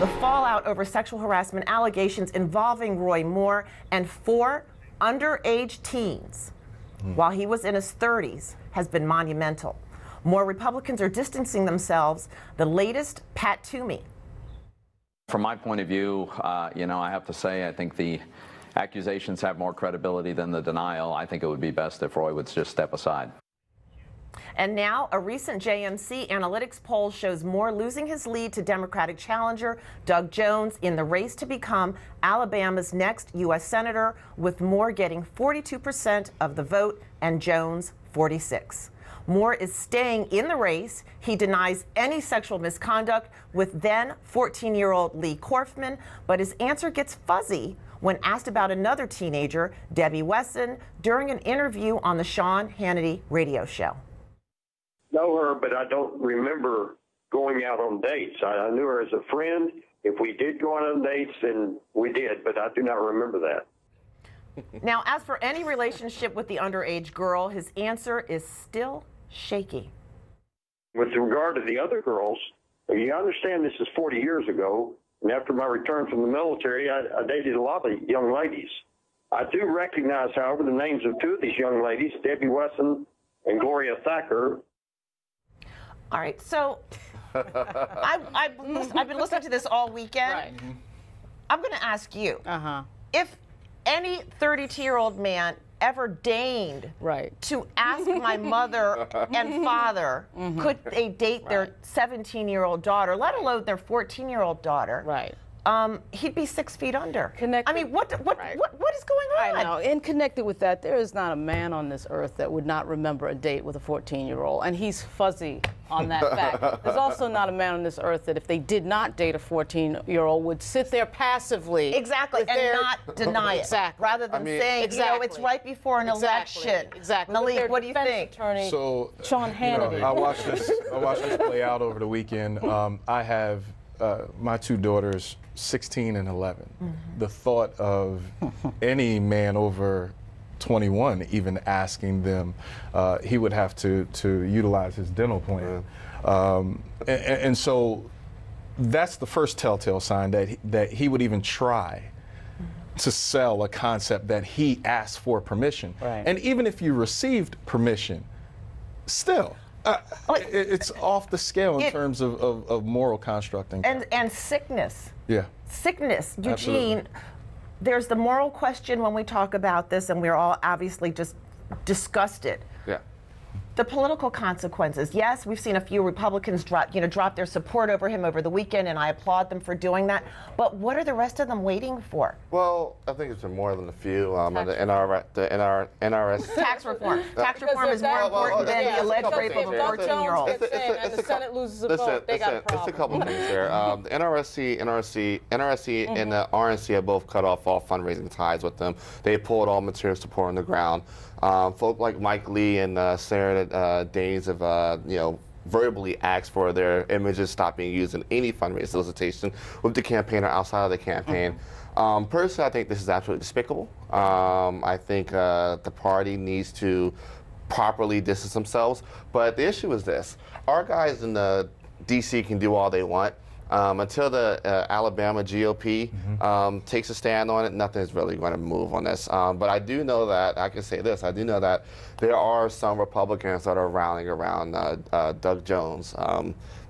the fallout over sexual harassment allegations involving Roy Moore and 4 underage teens while he was in his 30s has been monumental. More Republicans are distancing themselves. The latest, Pat Toomey. From my point of view, you know, I have to say, I think the accusations have more credibility than the denial. I think it would be best if Roy would just step aside. And now, a recent JMC Analytics poll shows Moore losing his lead to Democratic challenger Doug Jones in the race to become Alabama's next U.S. Senator, with Moore getting 42% of the vote and Jones 46%. Moore is staying in the race. He denies any sexual misconduct with then 14-year-old Lee Korfman, but his answer gets fuzzy when asked about another teenager, Debbie Wesson, during an interview on the Sean Hannity radio show. Know her, but I don't remember going out on dates. I knew her as a friend. If we did go on dates, then we did, but I do not remember that. Now, as for any relationship with the underage girl, his answer is still shaky. With regard to the other girls, you understand this is 40 years ago, and after my return from the military, I dated a lot of young ladies. I do recognize, however, the names of 2 of these young ladies, Debbie Wesson and Gloria Thacker. All right, so I've been listening to this all weekend. Right. I'm going to ask you, if any 32-year-old man ever deigned to ask my mother and father, could they date their 17-year-old daughter, let alone their 14-year-old daughter, he'd be 6 feet under. I mean, what is going on? I know. And connected with that, there is not a man on this earth that would not remember a date with a 14-year-old, and he's fuzzy on that fact. There's also not a man on this earth that if they did not date a 14-year-old would sit there passively. Exactly, and not deny it. Rather than saying, you know, it's right before an election. Malik, what do you think? So, Sean Hannity. I watched this play out over the weekend. I have my 2 daughters, 16 and 11. The thought of any man over 21 even asking them, he would have to utilize his dental plan. And so that's the first telltale sign that he would even try to sell a concept that he asked for permission. And even if you received permission, still, it's off the scale in terms of moral constructing. And sickness. Yeah. Sickness. Eugene, Absolutely. There's the moral question when we talk about this, and we're all obviously just disgusted. Yeah. The political consequences. Yes, we've seen a few Republicans drop their support over him over the weekend, and I applaud them for doing that. But what are the rest of them waiting for? Well, I think it's been more than a few. The NRS. Tax reform. Tax reform is more important than the alleged rape of a 14-year-old. And the Senate loses a vote. They got a problem. It's a couple things here. The NRSC and the RNC have both cut off all fundraising ties with them. They pulled all material support on the ground. Folk like Mike Lee and Sarah Danes have, verbally asked for their images stop being used in any fundraising solicitation with the campaign or outside of the campaign. Personally, I think this is absolutely despicable. I think the party needs to properly distance themselves. But the issue is this. Our guys in the D.C. can do all they want. Until the Alabama GOP takes a stand on it, nothing is really going to move on this. But I do know that, I can say this, I do know that there are some Republicans that are rallying around Doug Jones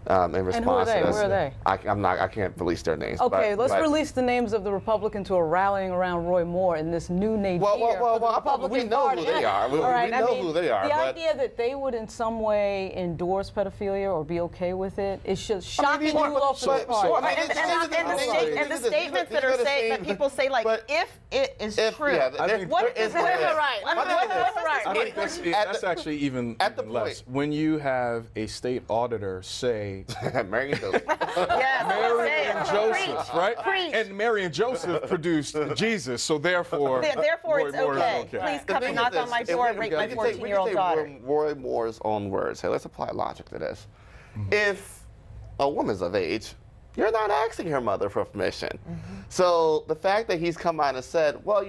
in response to this. Where are they? I can't release their names. Okay, let's release the names of the Republicans who are rallying around Roy Moore in this new nadir for the Republican we know Party. who they are. We know who they are. The idea that they would in some way endorse pedophilia or be okay with it is just shocking all over the party. And the statements that are saying, that people say, like, if it is true, what is it? That's actually even less. When you have a state auditor say, Marion Joseph. Yes, Joseph, right? Preach. And Mary and Joseph produced Jesus, so therefore it's okay. Please come and knock on my door and rape my 14-year-old daughter. Roy Moore's own words. Hey, let's apply logic to this. If a woman's of age, you're not asking her mother for permission. So the fact that he's come out and said, well,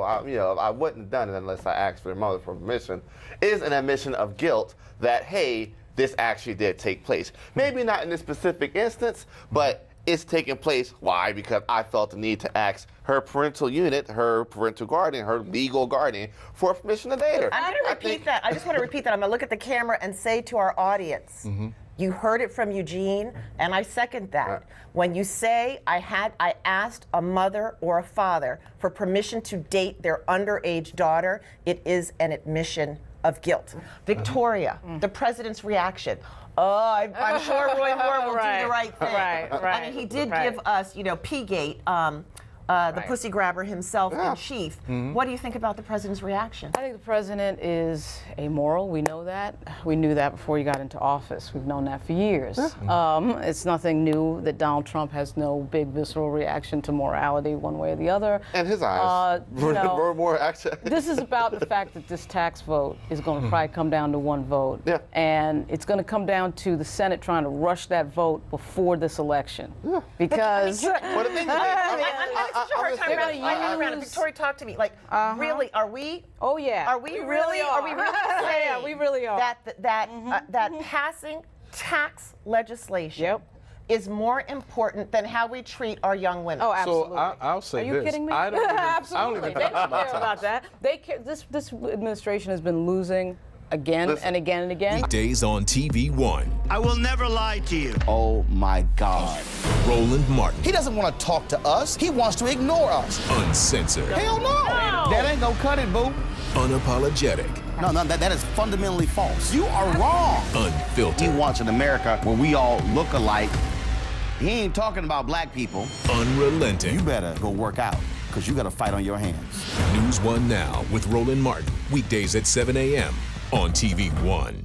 I wouldn't have done it unless I asked for her mother for permission, is an admission of guilt that, hey, this actually did take place. Maybe not in this specific instance, but it's taking place. Why? Because I felt the need to ask her parental unit, her parental guardian, her legal guardian, for permission to date her. I'm going to repeat that. I just want to repeat that. I'm going to look at the camera and say to our audience, you heard it from Eugene, and I second that. When you say I asked a mother or a father for permission to date their underage daughter, it is an admission of guilt. Victoria, the president's reaction. Oh, I'm sure Roy Moore will do the right thing. I mean, he did give us, you know, P-Gate, the pussy grabber himself in chief. What do you think about the president's reaction? I think the president is amoral. We know that. We knew that before he got into office. We've known that for years. It's nothing new that Donald Trump has no big visceral reaction to morality one way or the other. And his eyes. You know, more action. This is about the fact that this tax vote is going to probably come down to one vote. And it's going to come down to the Senate trying to rush that vote before this election. Because... What do you think? Such a hard time around it. Victoria, talk to me. Like, really, are we? Oh yeah. Are we really? Are we really saying yeah, we really are. that passing tax legislation is more important than how we treat our young women? Oh, absolutely. So I'll say this. Are you kidding me? I don't even, Absolutely. I don't even They think don't about care about that. They care. This administration has been losing again and again and again. Weekdays on TV One. I will never lie to you. Oh my God. Roland Martin. He doesn't want to talk to us. He wants to ignore us. Uncensored. Hell no. That ain't gonna cut it, boo. Unapologetic. No, that is fundamentally false. You are wrong. Unfiltered. He wants an America where we all look alike. He ain't talking about black people. Unrelenting. You better go work out, because you got a fight on your hands. NewsOne Now with Roland Martin. Weekdays at 7 a.m. on TV One.